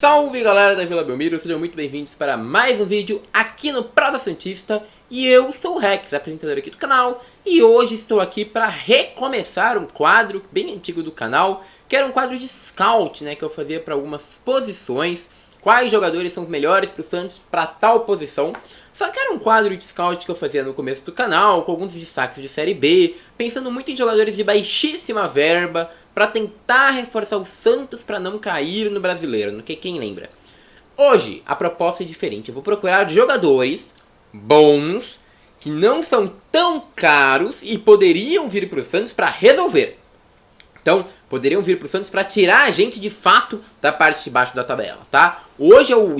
Salve galera da Vila Belmiro, sejam muito bem-vindos para mais um vídeo aqui no Praça Santista. E eu sou o Rex, apresentador aqui do canal, e hoje estou aqui para recomeçar um quadro bem antigo do canal, que era um quadro de scout, né, que eu fazia para algumas posições, quais jogadores são os melhores para o Santos para tal posição. Só que era um quadro de scout que eu fazia no começo do canal, com alguns destaques de Série B, pensando muito em jogadores de baixíssima verba, para tentar reforçar o Santos para não cair no Brasileiro, no que quem lembra. Hoje a proposta é diferente, eu vou procurar jogadores bons, que não são tão caros e poderiam vir para o Santos para resolver. Então, poderiam vir para o Santos para tirar a gente de fato da parte de baixo da tabela, tá? Hoje é o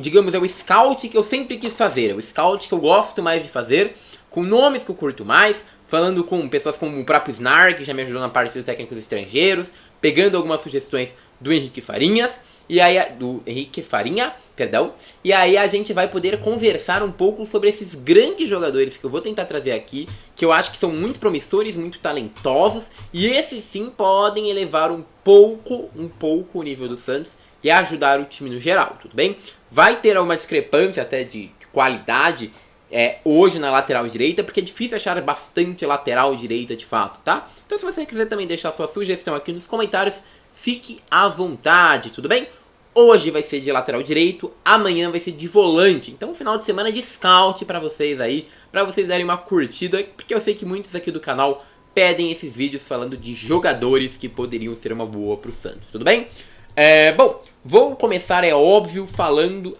scout que eu sempre quis fazer, é o scout que eu gosto mais de fazer, com nomes que eu curto mais, falando com pessoas como o próprio Snar, que já me ajudou na parte dos técnicos estrangeiros, pegando algumas sugestões do Henrique Farinha, e aí a gente vai poder conversar um pouco sobre esses grandes jogadores que eu vou tentar trazer aqui, que eu acho que são muito promissores, muito talentosos, e esses sim podem elevar um pouco o nível do Santos e ajudar o time no geral, tudo bem? Vai ter uma discrepância até de qualidade hoje na lateral direita, porque é difícil achar bastante lateral direita de fato, tá? Então se você quiser também deixar sua sugestão aqui nos comentários, fique à vontade, tudo bem? Hoje vai ser de lateral direito, amanhã vai ser de volante, então final de semana de scout pra vocês aí, pra vocês darem uma curtida, porque eu sei que muitos aqui do canal pedem esses vídeos falando de jogadores que poderiam ser uma boa pro Santos, tudo bem? Bom, vou começar, é óbvio, falando...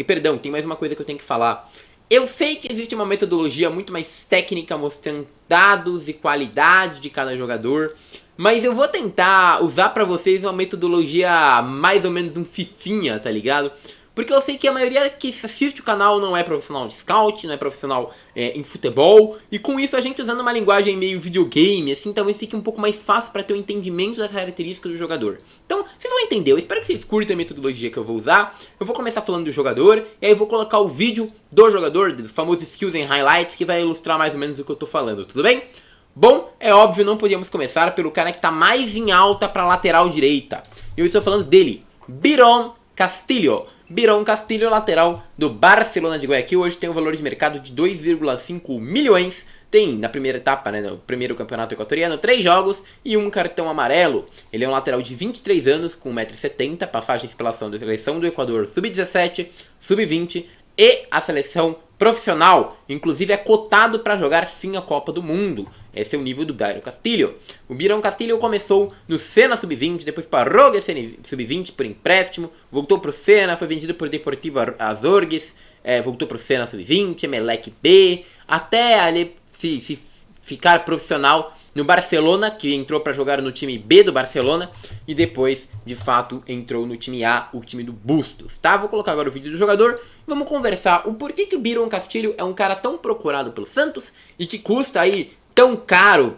perdão, tem mais uma coisa que eu tenho que falar. Eu sei que existe uma metodologia muito mais técnica mostrando dados e qualidade de cada jogador, mas eu vou tentar usar pra vocês uma metodologia mais ou menos um fifinha, tá ligado? Porque eu sei que a maioria que assiste o canal não é profissional de scout, não é profissional em futebol, e com isso a gente usando uma linguagem meio videogame, assim, talvez fique um pouco mais fácil para ter um entendimento das características do jogador. Então, vocês vão entender, eu espero que vocês curtem a metodologia que eu vou usar. Eu vou começar falando do jogador, e aí eu vou colocar o vídeo do jogador, do famoso Skills and Highlights, que vai ilustrar mais ou menos o que eu tô falando, tudo bem? Bom, é óbvio, não podíamos começar pelo cara que tá mais em alta pra lateral direita. Eu estou falando dele, Byron Castillo. Byron Castillo, lateral do Barcelona de Guayaquil, hoje tem um valor de mercado de 2,5 milhões. Tem, na primeira etapa, né, no primeiro campeonato equatoriano, 3 jogos e um cartão amarelo. Ele é um lateral de 23 anos, com 1,70 m, passagens pela seleção do Equador Sub-17, Sub-20 e a seleção profissional. Inclusive é cotado para jogar sim a Copa do Mundo. Esse é o nível do Byron Castillo. O Byron Castillo começou no Sena Sub-20, depois parou no Sub-20 por empréstimo, voltou pro Sena, foi vendido por Deportivo Azorgues, voltou pro Sena Sub-20, Emelec B, até ali se ficar profissional no Barcelona, que entrou para jogar no time B do Barcelona, e depois, de fato, entrou no time A, o time do Bustos, tá? Vou colocar agora o vídeo do jogador, vamos conversar o porquê que o Byron Castillo é um cara tão procurado pelo Santos, e que custa aí tão caro,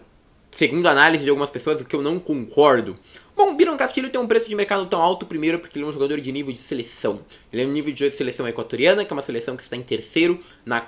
segundo a análise de algumas pessoas, o que eu não concordo. Bom, o Byron Castillo tem um preço de mercado tão alto, primeiro porque ele é um jogador de nível de seleção. Ele é um nível de seleção equatoriana, que é uma seleção que está em terceiro na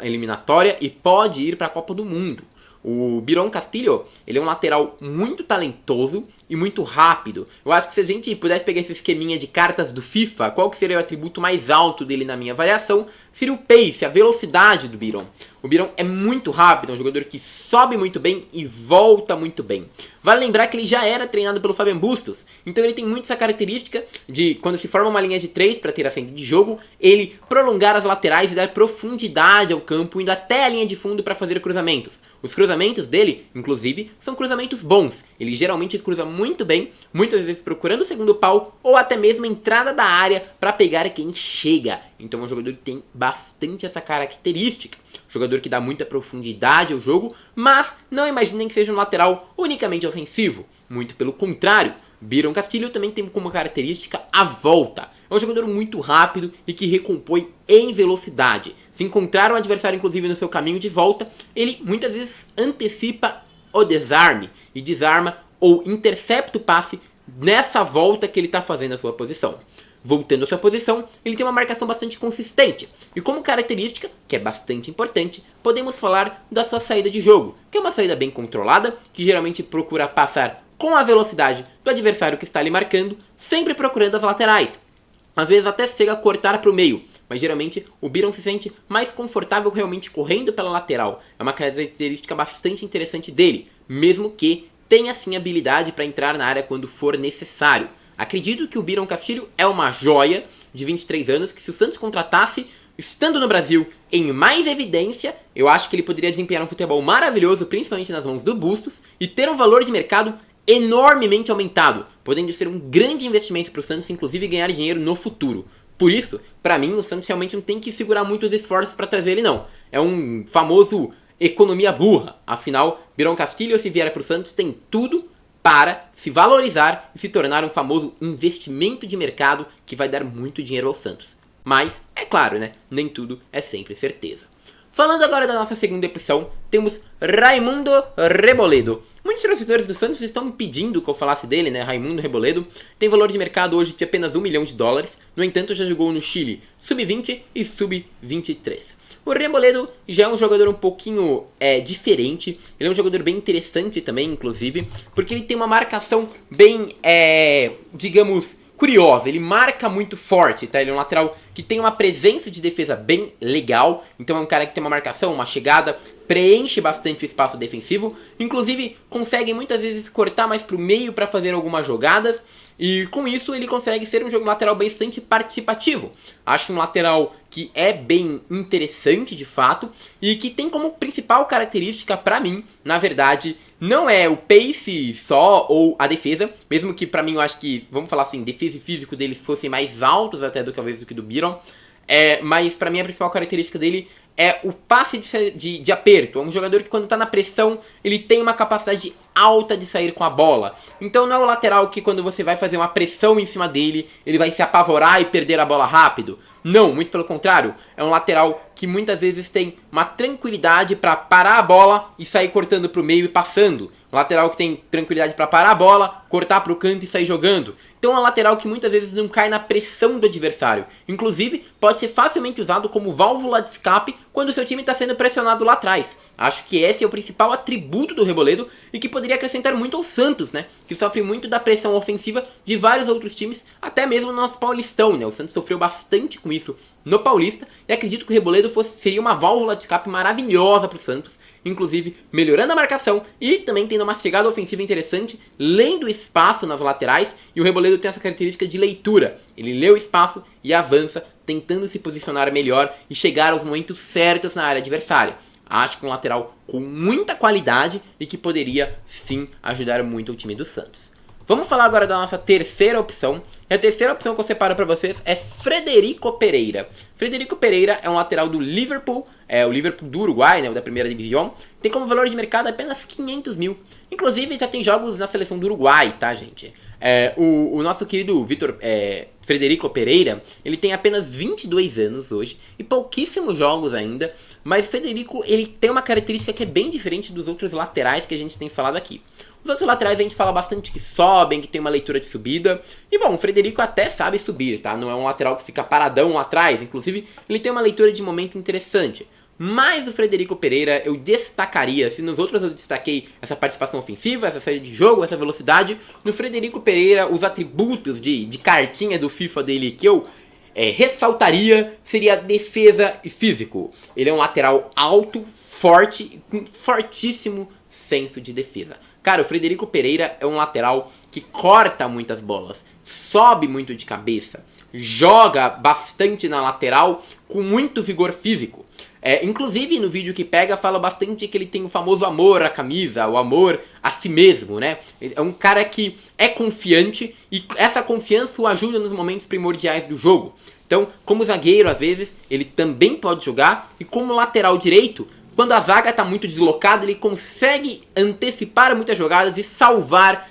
eliminatória e pode ir para a Copa do Mundo. O Byron Castillo, ele é um lateral muito talentoso e muito rápido. Eu acho que se a gente pudesse pegar esse esqueminha de cartas do FIFA, qual que seria o atributo mais alto dele na minha avaliação? Seria o pace, a velocidade do Byron. O Byron é muito rápido, é um jogador que sobe muito bem e volta muito bem. Vale lembrar que ele já era treinado pelo Fabian Bustos, então ele tem muito essa característica de, quando se forma uma linha de 3 para ter a saída de jogo, ele prolongar as laterais e dar profundidade ao campo, indo até a linha de fundo para fazer cruzamentos. Os cruzamentos dele, inclusive, são cruzamentos bons. Ele geralmente cruza muito bem, muitas vezes procurando o segundo pau ou até mesmo a entrada da área para pegar quem chega. Então é um jogador que tem bastante essa característica. Jogador que dá muita profundidade ao jogo, mas não imaginem que seja um lateral unicamente ofensivo. Muito pelo contrário, Byron Castillo também tem como característica a volta. É um jogador muito rápido e que recompõe em velocidade. Se encontrar um adversário, inclusive, no seu caminho de volta, ele muitas vezes antecipa o desarme e desarma ou intercepta o passe nessa volta que ele está fazendo a sua posição. Voltando à sua posição, ele tem uma marcação bastante consistente. E como característica, que é bastante importante, podemos falar da sua saída de jogo, que é uma saída bem controlada, que geralmente procura passar com a velocidade do adversário que está ali marcando, sempre procurando as laterais. às vezes até chega a cortar para o meio, mas geralmente o Byron se sente mais confortável realmente correndo pela lateral. É uma característica bastante interessante dele, mesmo que tenha sim habilidade para entrar na área quando for necessário. Acredito que o Byron Castilho é uma joia de 23 anos, que se o Santos contratasse, estando no Brasil em mais evidência, eu acho que ele poderia desempenhar um futebol maravilhoso, principalmente nas mãos do Bustos, e ter um valor de mercado enormemente aumentado, podendo ser um grande investimento para o Santos, inclusive ganhar dinheiro no futuro. Por isso, para mim, o Santos realmente não tem que segurar muito os esforços para trazer ele, não. É um famoso economia burra. Afinal, Byron Castilho, se vier para o Santos, tem tudo para se valorizar e se tornar um famoso investimento de mercado que vai dar muito dinheiro ao Santos. Mas, é claro, né? Nem tudo é sempre certeza. Falando agora da nossa segunda opção, temos Raimundo Reboledo. Muitos torcedores do Santos estão me pedindo que eu falasse dele, né? Raimundo Reboledo tem valor de mercado hoje de apenas $1 milhão. No entanto, já jogou no Chile Sub-20 e Sub-23. O Reboledo já é um jogador um pouquinho diferente. Ele é um jogador bem interessante também, inclusive, porque ele tem uma marcação bem, digamos, curiosa. Ele marca muito forte, tá? Ele é um lateral que tem uma presença de defesa bem legal. Então é um cara que tem uma marcação, uma chegada, preenche bastante o espaço defensivo. Inclusive, consegue muitas vezes cortar mais pro meio para fazer algumas jogadas. E com isso ele consegue ser um jogo lateral bastante participativo. Acho um lateral que é bem interessante de fato e que tem como principal característica pra mim, na verdade, não é o pace só ou a defesa, mesmo que pra mim eu acho que, vamos falar assim, defesa e físico dele fossem mais altos até do que do Byron. Mas pra mim a principal característica dele é o passe de aperto. É um jogador que quando tá na pressão, ele tem uma capacidade alta de sair com a bola. Então não é o lateral que quando você vai fazer uma pressão em cima dele, ele vai se apavorar e perder a bola rápido. Não, muito pelo contrário. É um lateral que muitas vezes tem uma tranquilidade para parar a bola e sair cortando pro meio e passando. Um lateral que tem tranquilidade para parar a bola, cortar pro canto e sair jogando. Então é um lateral que muitas vezes não cai na pressão do adversário. Inclusive, pode ser facilmente usado como válvula de escape quando o seu time está sendo pressionado lá atrás. Acho que esse é o principal atributo do Reboledo e que poderia acrescentar muito ao Santos, né? Que sofre muito da pressão ofensiva de vários outros times, até mesmo no nosso Paulistão, né? O Santos sofreu bastante com isso no Paulista e acredito que o Reboledo seria uma válvula de escape maravilhosa para o Santos, inclusive melhorando a marcação e também tendo uma chegada ofensiva interessante, lendo o espaço nas laterais, e o Reboledo tem essa característica de leitura. Ele lê o espaço e avança, tentando se posicionar melhor e chegar aos momentos certos na área adversária. Acho que um lateral com muita qualidade e que poderia sim ajudar muito o time do Santos. Vamos falar agora da nossa terceira opção. E a terceira opção que eu separo para vocês é Frederico Pereira. Frederico Pereira é um lateral do Liverpool, o Liverpool do Uruguai, né, da primeira divisão. Tem como valor de mercado apenas 500 mil. Inclusive já tem jogos na seleção do Uruguai, tá, gente? O nosso querido Frederico Pereira, ele tem apenas 22 anos hoje e pouquíssimos jogos ainda. Mas o Frederico, ele tem uma característica que é bem diferente dos outros laterais que a gente tem falado aqui. Os outros laterais a gente fala bastante que sobem, que tem uma leitura de subida. E bom, o Frederico até sabe subir, tá? Não é um lateral que fica paradão lá atrás. Inclusive, ele tem uma leitura de momento interessante. Mas o Frederico Pereira eu destacaria, se nos outros eu destaquei essa participação ofensiva, essa saída de jogo, essa velocidade, no Frederico Pereira os atributos de cartinha do FIFA dele que eu ressaltaria seria defesa e físico. Ele é um lateral alto, forte, com fortíssimo senso de defesa. Cara, o Frederico Pereira é um lateral que corta muitas bolas, sobe muito de cabeça, joga bastante na lateral com muito vigor físico. Inclusive no vídeo que pega fala bastante que ele tem o famoso amor à camisa, o amor a si mesmo, né? É um cara que é confiante e essa confiança o ajuda nos momentos primordiais do jogo. Então, como zagueiro às vezes, ele também pode jogar e como lateral direito, quando a zaga está muito deslocada, ele consegue antecipar muitas jogadas e salvar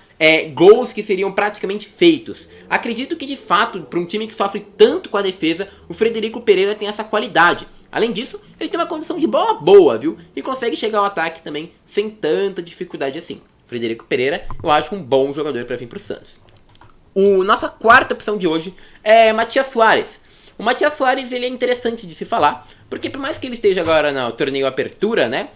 gols que seriam praticamente feitos. Acredito que de fato, para um time que sofre tanto com a defesa, o Frederico Pereira tem essa qualidade. Além disso, ele tem uma condição de bola boa, viu? E consegue chegar ao ataque também sem tanta dificuldade assim. Frederico Pereira, eu acho um bom jogador para vir para o Santos. Nossa quarta opção de hoje é Matias Soares. O Matias Soares, ele é interessante de se falar, porque por mais que ele esteja agora no torneio Apertura, né,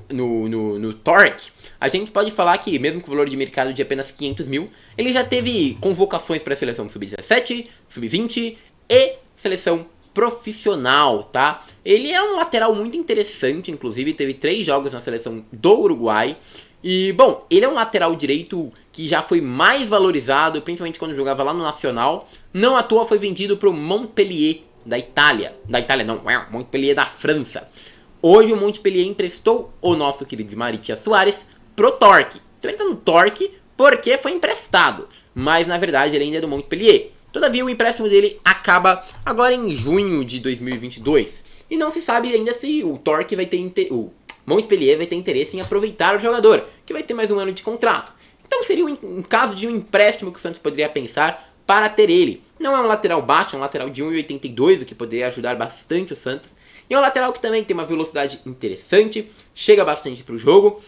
no Torque, a gente pode falar que, mesmo com o valor de mercado de apenas 500 mil, ele já teve convocações para a seleção sub-17, sub-20 e seleção profissional, tá? Ele é um lateral muito interessante, inclusive teve 3 jogos na seleção do Uruguai. E, bom, ele é um lateral direito que já foi mais valorizado, principalmente quando jogava lá no Nacional. Não à toa foi vendido para o Montpellier, da Itália. Da Itália não, Montpellier da França. Hoje o Montpellier emprestou o nosso querido Matias Soares pro Torque. Então ele tá no Torque porque foi emprestado, mas na verdade ele ainda é do Montpellier. Todavia o empréstimo dele acaba agora em junho de 2022. E não se sabe ainda se o Torque vai ter o Montpellier vai ter interesse em aproveitar o jogador, que vai ter mais um ano de contrato. Então seria um caso de um empréstimo que o Santos poderia pensar para ter ele. Não é um lateral baixo, é um lateral de 1,82, o que poderia ajudar bastante o Santos. E é um lateral que também tem uma velocidade interessante, chega bastante para o jogo.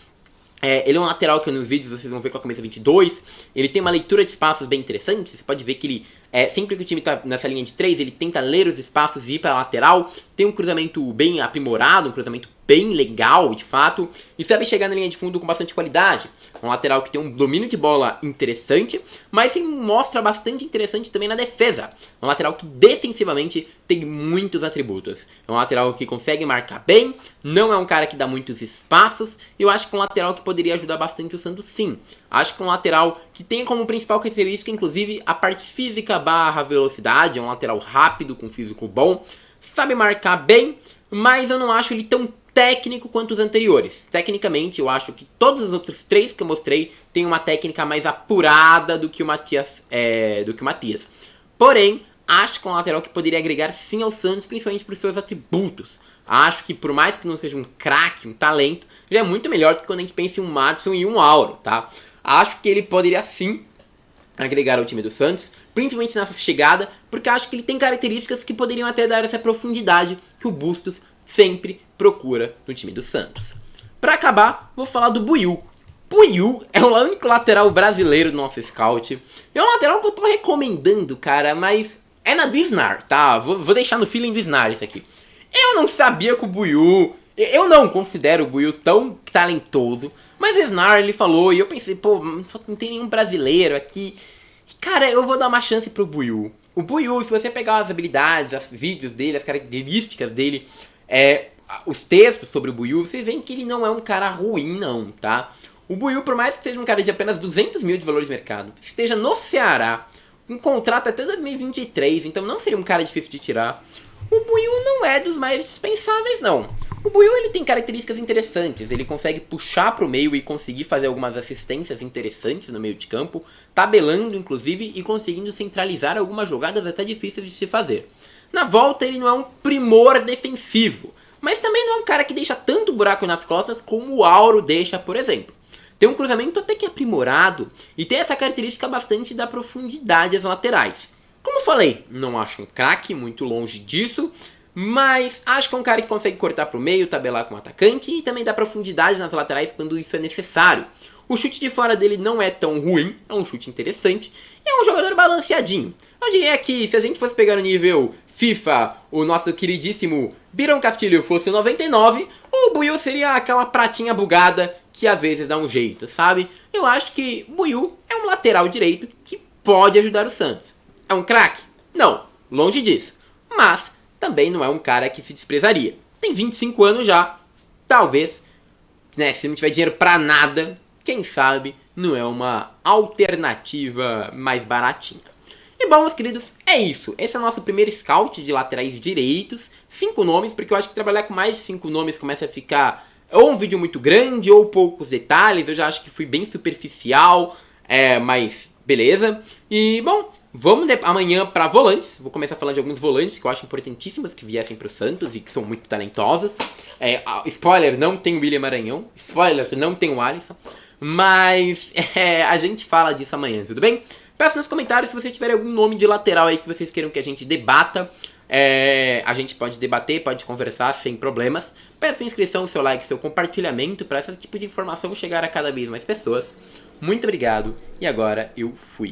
Ele é um lateral que nos vídeos vocês vão ver com a camisa 22. Ele tem uma leitura de espaços bem interessante. Você pode ver que ele, sempre que o time está nessa linha de 3, ele tenta ler os espaços e ir para a lateral. Tem um cruzamento bem aprimorado, um cruzamento bem legal, de fato. E sabe chegar na linha de fundo com bastante qualidade. Um lateral que tem um domínio de bola interessante, mas se mostra bastante interessante também na defesa. Um lateral que defensivamente tem muitos atributos. É um lateral que consegue marcar bem, não é um cara que dá muitos espaços. E eu acho que é um lateral que poderia ajudar bastante o Santos, sim. Acho que é um lateral que tem como principal característica, inclusive, a parte física barra velocidade. É um lateral rápido, com físico bom, sabe marcar bem, mas eu não acho ele tão técnico quanto os anteriores. Tecnicamente, eu acho que todos os outros 3 que eu mostrei têm uma técnica mais apurada do que o Matias. Porém, acho que é um lateral que poderia agregar sim ao Santos, principalmente por seus atributos. Acho que por mais que não seja um craque, um talento, já é muito melhor do que quando a gente pensa em um Madison e um Auro, tá? Acho que ele poderia sim agregar ao time do Santos, principalmente nessa chegada, porque acho que ele tem características que poderiam até dar essa profundidade que o Bustos sempre procura no time do Santos. Pra acabar, vou falar do Buiú. Buiú é o único lateral brasileiro do nosso scout. É um lateral que eu tô recomendando, cara, mas é na do Snar, tá? Vou deixar no feeling do Snar isso aqui. Eu não sabia que o Buiú... Eu não considero o Buiú tão talentoso, mas o Snar, ele falou, e eu pensei, pô, não tem nenhum brasileiro aqui. Cara, eu vou dar uma chance pro Buiú. O Buiú, se você pegar as habilidades, os vídeos dele, as características dele, os textos sobre o Buiú, vocês veem que ele não é um cara ruim, não, tá? O Buiú, por mais que seja um cara de apenas 200 mil de valor de mercado, esteja no Ceará, um contrato até 2023, então não seria um cara difícil de tirar. O Buiú não é dos mais dispensáveis, não. O Buiú, ele tem características interessantes, ele consegue puxar pro meio e conseguir fazer algumas assistências interessantes no meio de campo, tabelando, inclusive, e conseguindo centralizar algumas jogadas até difíceis de se fazer. Na volta, ele não é um primor defensivo, mas também não é um cara que deixa tanto buraco nas costas como o Auro deixa, por exemplo. Tem um cruzamento até que aprimorado e tem essa característica bastante da profundidade às laterais. Como falei, não acho um craque, muito longe disso, mas acho que é um cara que consegue cortar pro meio, tabelar com o atacante e também dá profundidade nas laterais quando isso é necessário. O chute de fora dele não é tão ruim, é um chute interessante e é um jogador balanceadinho. Eu diria que se a gente fosse pegar no nível FIFA, o nosso queridíssimo Byron Castilho fosse 99, o Buiú seria aquela pratinha bugada que às vezes dá um jeito, sabe? Eu acho que Buiú é um lateral direito que pode ajudar o Santos. É um craque? Não, longe disso. Mas também não é um cara que se desprezaria. Tem 25 anos já, talvez, né, se não tiver dinheiro pra nada, quem sabe não é uma alternativa mais baratinha. E bom, meus queridos, é isso. Esse é o nosso primeiro scout de laterais direitos. 5 nomes, porque eu acho que trabalhar com mais de 5 nomes começa a ficar ou um vídeo muito grande ou poucos detalhes. Eu já acho que fui bem superficial, mas beleza. E bom, vamos amanhã para volantes. Vou começar falando de alguns volantes que eu acho importantíssimos que viessem para o Santos e que são muito talentosos. Spoiler, não tem o William Maranhão. Spoiler, não tem o Alisson. Mas a gente fala disso amanhã, tudo bem? Peço nos comentários se vocês tiverem algum nome de lateral aí que vocês queiram que a gente debata. A gente pode debater, pode conversar sem problemas. Peço inscrição, seu like, seu compartilhamento para esse tipo de informação chegar a cada vez mais pessoas. Muito obrigado e agora eu fui.